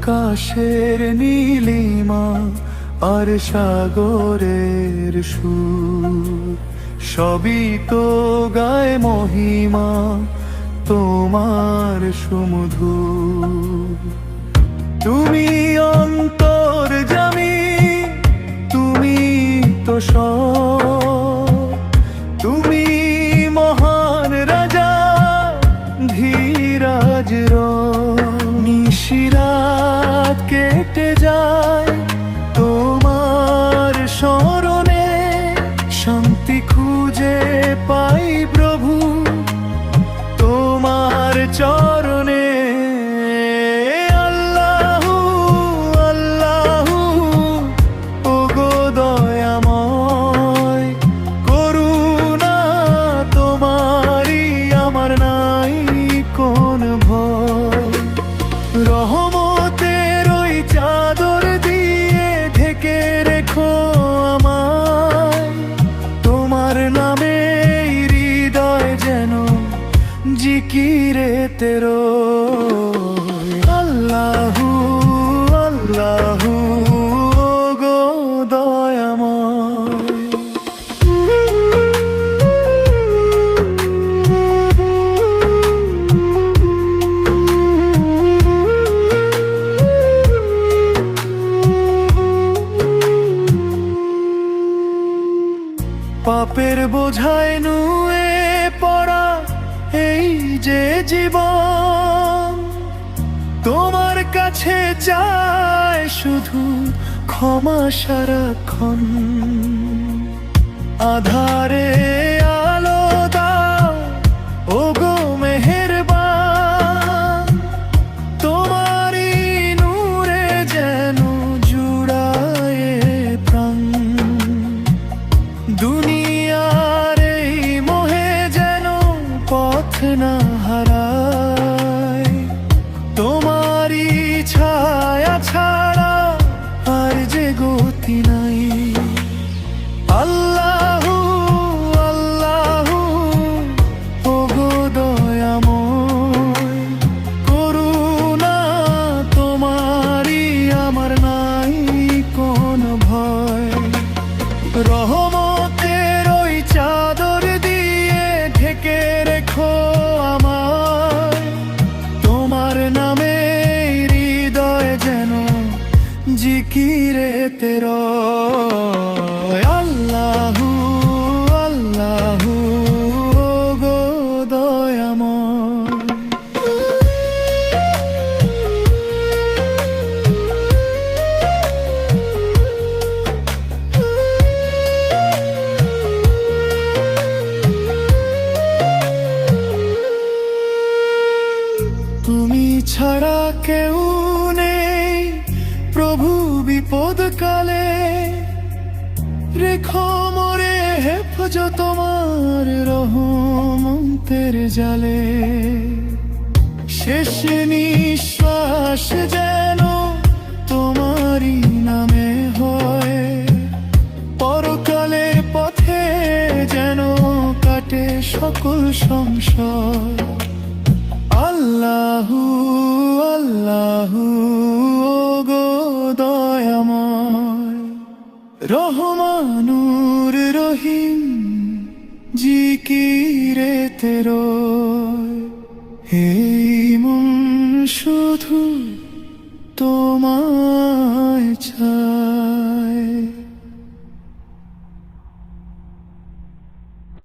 আকাশের নীলিমা আর সাগরের সুর, সবই তো গায় মহিমা তোমার সুমধুর। তুমি অন্তর্যামী, তুমি তো সব, তুমি মহান রাজা ধীরাজ নিশিরাত কেটে যায় তোমার স্মরণে, শান্তি খুঁজে পাই প্রভু তোমার চরণে। আল্লাহু আল্লাহু ওগো দয়াময়, করুণা তোমারই আমার নাই কোন ভয়। রহমতের ওই চাদর দিয়ে ঢেকে রেখো আমায়, তোমার নামে হৃদয় যেন জিকিরে তেরো। আল্লাহু আল্লাহু ওগো দয়াময়। পাপের বোঝায় নুয়ে পড়া এই যে জীবন, তোমার কাছে চায় শুধু ক্ষমা সারাক্ষণ। আধারে আলো দাও ওগো মেহেরবান, তোমারই নূরে যেন জুড়ায় প্রাণ। দুনিয়ার এই মোহে যেন পথ না হারায়, তোমারই ছায়া ছাড়া আর যে গতি নাই। আল্লাহু আল্লাহু ওগো দয়াময়, করুণা তোমারই আমার নাই কোন ভয়। রহমতের ওই চাদর দিয়ে ঢেকে রেখো আমায়, তোমার নামে হৃদয় যেন জিকিরে তেরো। আল্লাহু আল্লাহু ওগো দয়াময়। তুমি ছাড়া কেউ নেই প্রভু বিপদ কালে, রেখো মোরে হেফাজত তোমার রহমতের জালে। শেষ নিঃশ্বাস যেন তোমারই নামে হয়, পরকালের পথে যেন কাটে সকল সংশয়। আল্লাহু আল্লাহু ওগো দয়াময়, রহমানুর রহিম জিকিরে তেরো। এই মন শুধু তোমায় চায়।